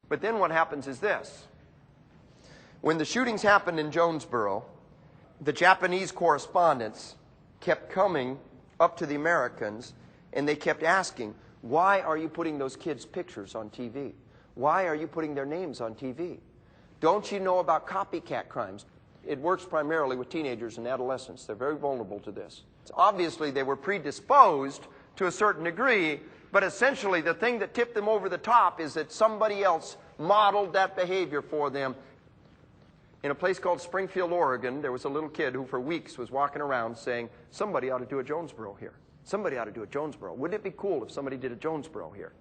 But then what happens is this. When the shootings happened in Jonesboro, the Japanese correspondents kept coming up to the Americans, and they kept asking, why are you putting those kids' pictures on TV? Why are you putting their names on TV? Don't you know about copycat crimes? It works primarily with teenagers and adolescents. They're very vulnerable to this. Obviously, they were predisposed to a certain degree, but essentially the thing that tipped them over the top is that somebody else modeled that behavior for them. In a place called Springfield, Oregon, there was a little kid who for weeks was walking around saying, somebody ought to do a Jonesboro here. Somebody ought to do a Jonesboro. Wouldn't it be cool if somebody did a Jonesboro here?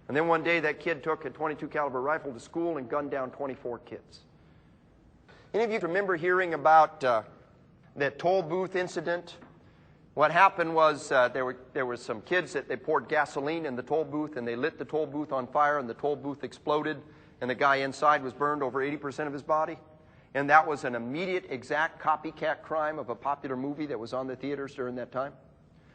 And then one day that kid took a .22 caliber rifle to school and gunned down 24 kids. Any of you remember hearing about that toll booth incident? What happened was there were some kids that they poured gasoline in the toll booth, and they lit the toll booth on fire, and the toll booth exploded, and the guy inside was burned over 80% of his body. And that was an immediate, exact copycat crime of a popular movie that was on the theaters during that time.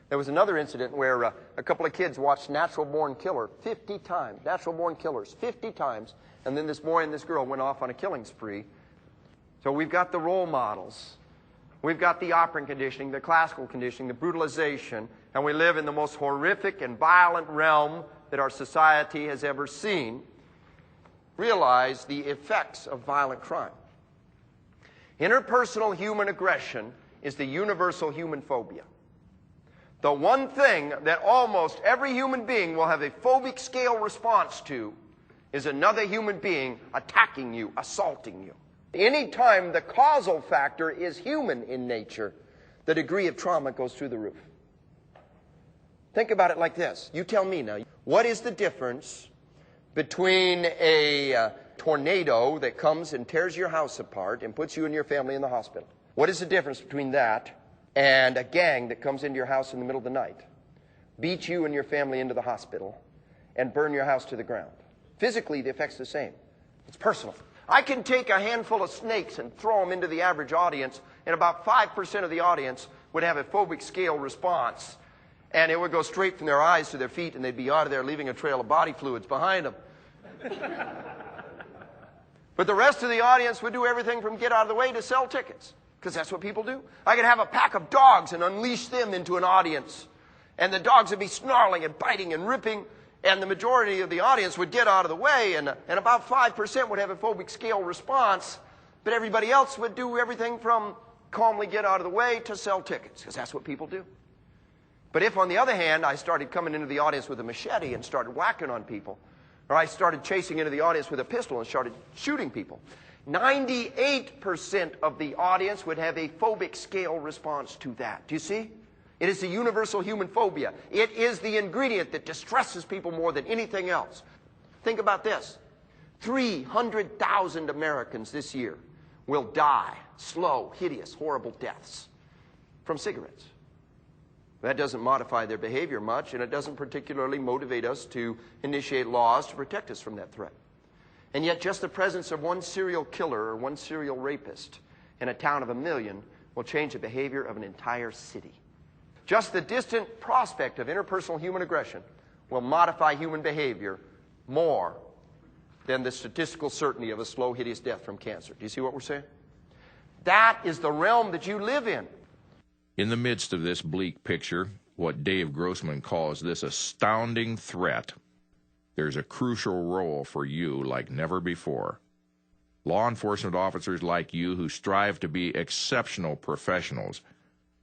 There was another incident where a couple of kids watched Natural Born Killer 50 times, Natural Born Killers 50 times, and then this boy and this girl went off on a killing spree. So we've got the role models. We've got the operant conditioning, the classical conditioning, the brutalization, and we live in the most horrific and violent realm that our society has ever seen. Realize the effects of violent crime. Interpersonal human aggression is the universal human phobia. The one thing that almost every human being will have a phobic scale response to is another human being attacking you, assaulting you. Anytime the causal factor is human in nature, the degree of trauma goes through the roof. Think about it like this. You tell me now, what is the difference between a tornado that comes and tears your house apart and puts you and your family in the hospital? What is the difference between that and a gang that comes into your house in the middle of the night, beats you and your family into the hospital, and burn your house to the ground? Physically, the effect's the same. It's personal. I can take a handful of snakes and throw them into the average audience, and about 5% of the audience would have a phobic scale response, and it would go straight from their eyes to their feet, and they'd be out of there leaving a trail of body fluids behind them. But the rest of the audience would do everything from get out of the way to sell tickets, because that's what people do. I could have a pack of dogs and unleash them into an audience, and the dogs would be snarling and biting and ripping, and the majority of the audience would get out of the way, and about 5% would have a phobic scale response, but everybody else would do everything from calmly get out of the way to sell tickets, because that's what people do. But if, on the other hand, I started coming into the audience with a machete and started whacking on people, or I started chasing into the audience with a pistol and started shooting people, 98% of the audience would have a phobic scale response to that. Do you see? It is a universal human phobia. It is the ingredient that distresses people more than anything else. Think about this. 300,000 Americans this year will die slow, hideous, horrible deaths from cigarettes. That doesn't modify their behavior much, and it doesn't particularly motivate us to initiate laws to protect us from that threat. And yet just the presence of one serial killer or one serial rapist in a town of 1 million will change the behavior of an entire city. Just the distant prospect of interpersonal human aggression will modify human behavior more than the statistical certainty of a slow, hideous death from cancer. Do you see what we're saying? That is the realm that you live in. In the midst of this bleak picture, what Dave Grossman calls this astounding threat, there's a crucial role for you like never before. Law enforcement officers like you who strive to be exceptional professionals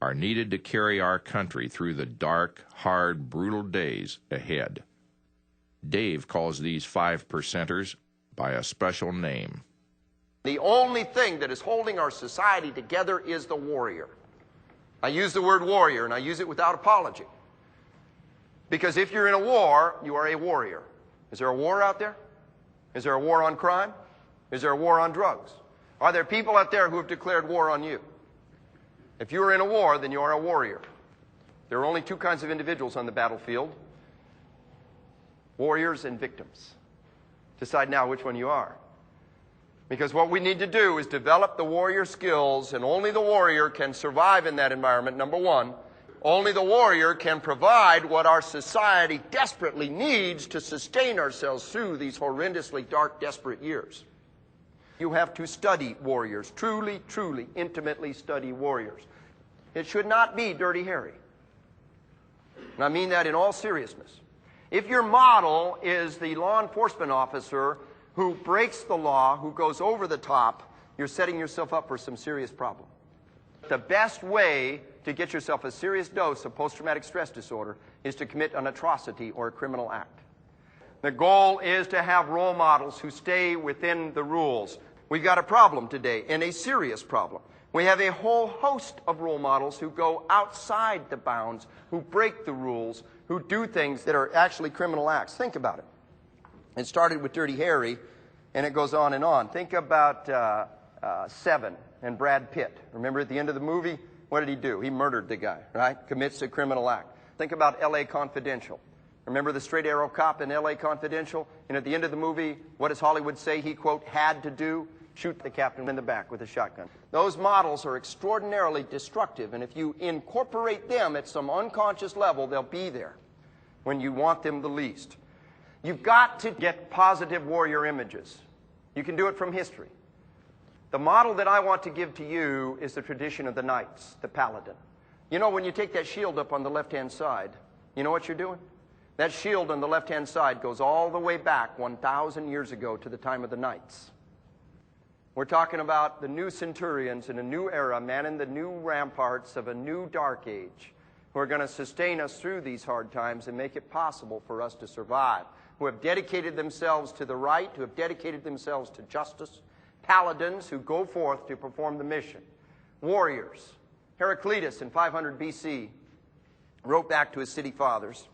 are needed to carry our country through the dark, hard, brutal days ahead. Dave calls these 5%ers by a special name. The only thing that is holding our society together is the warrior. I use the word warrior, and I use it without apology. Because if you're in a war, you are a warrior. Is there a war out there? Is there a war on crime? Is there a war on drugs? Are there people out there who have declared war on you? If you are in a war, then you are a warrior. There are only two kinds of individuals on the battlefield: warriors and victims. Decide now which one you are. Because what we need to do is develop the warrior skills, and only the warrior can survive in that environment, number one. Only the warrior can provide what our society desperately needs to sustain ourselves through these horrendously dark, desperate years. You have to study warriors, truly, truly, intimately study warriors. It should not be Dirty Harry. And I mean that in all seriousness. If your model is the law enforcement officer who breaks the law, who goes over the top, you're setting yourself up for some serious problem. The best way to get yourself a serious dose of post-traumatic stress disorder is to commit an atrocity or a criminal act. The goal is to have role models who stay within the rules. We've got a problem today, and a serious problem. We have a whole host of role models who go outside the bounds, who break the rules, who do things that are actually criminal acts. Think about it. It started with Dirty Harry, and it goes on and on. Think about Seven and Brad Pitt. Remember at the end of the movie, what did he do? He murdered the guy, right? Commits a criminal act. Think about L.A. Confidential. Remember the straight arrow cop in L.A. Confidential? And at the end of the movie, what does Hollywood say he, quote, had to do? Shoot the captain in the back with a shotgun. Those models are extraordinarily destructive, and if you incorporate them at some unconscious level, they'll be there when you want them the least. You've got to get positive warrior images. You can do it from history. The model that I want to give to you is the tradition of the knights, the paladin. You know, when you take that shield up on the left-hand side, you know what you're doing? That shield on the left-hand side goes all the way back 1,000 years ago to the time of the knights. We're talking about the new centurions in a new era, manning the new ramparts of a new dark age, who are going to sustain us through these hard times and make it possible for us to survive, who have dedicated themselves to the right, who have dedicated themselves to justice, paladins who go forth to perform the mission, warriors. Heraclitus in 500 BC wrote back to his city fathers.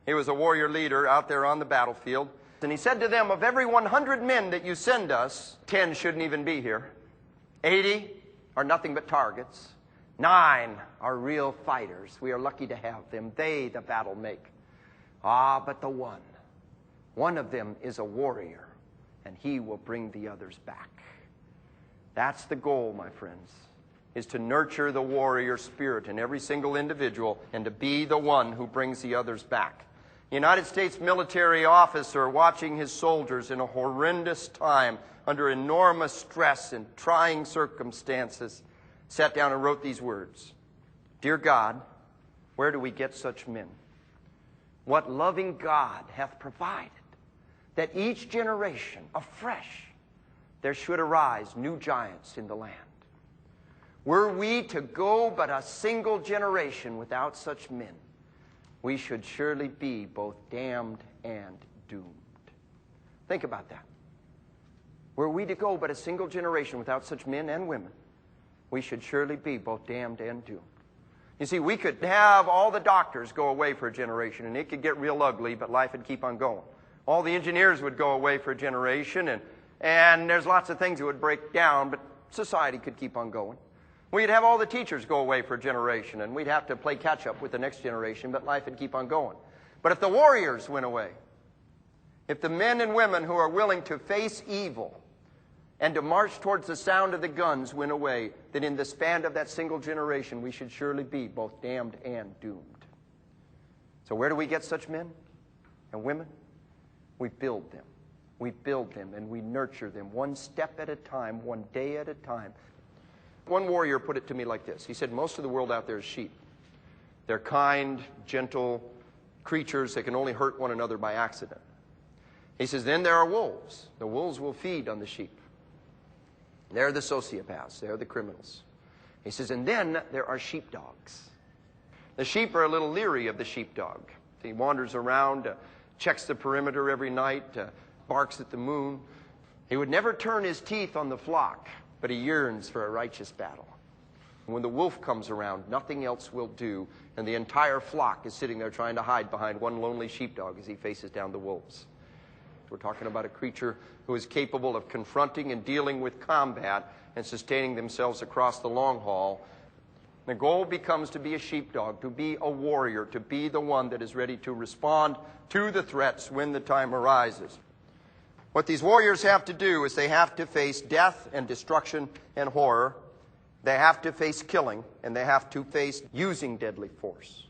He was a warrior leader out there on the battlefield. And he said to them, of every 100 men that you send us, 10 shouldn't even be here. 80 are nothing but targets. 9 are real fighters. We are lucky to have them. They the battle make. Ah, but the one of them is a warrior, and he will bring the others back. That's the goal, my friends, is to nurture the warrior spirit in every single individual and to be the one who brings the others back. United States military officer watching his soldiers in a horrendous time under enormous stress and trying circumstances sat down and wrote these words. Dear God, where do we get such men? What loving God hath provided, that each generation afresh there should arise new giants in the land. Were we to go but a single generation without such men, we should surely be both damned and doomed. Think about that. Were we to go but a single generation without such men and women, we should surely be both damned and doomed. You see, we could have all the doctors go away for a generation, and it could get real ugly, but life would keep on going. All the engineers would go away for a generation, and there's lots of things that would break down, but society could keep on going. We'd have all the teachers go away for a generation, and we'd have to play catch-up with the next generation, but life would keep on going. But if the warriors went away, if the men and women who are willing to face evil and to march towards the sound of the guns went away, then in the span of that single generation, we should surely be both damned and doomed. So where do we get such men and women? We build them. We build them and we nurture them one step at a time, one day at a time. One warrior put it to me like this. He said, most of the world out there is sheep. They're kind, gentle creatures that can only hurt one another by accident. He says, then there are wolves. The wolves will feed on the sheep. They're the sociopaths. They're the criminals. He says, and then there are sheepdogs. The sheep are a little leery of the sheepdog. He wanders around, checks the perimeter every night, barks at the moon. He would never turn his teeth on the flock, but he yearns for a righteous battle. When the wolf comes around, nothing else will do, and the entire flock is sitting there trying to hide behind one lonely sheepdog as he faces down the wolves. We're talking about a creature who is capable of confronting and dealing with combat and sustaining themselves across the long haul. The goal becomes to be a sheepdog, to be a warrior, to be the one that is ready to respond to the threats when the time arises. What these warriors have to do is they have to face death and destruction and horror. They have to face killing, and they have to face using deadly force.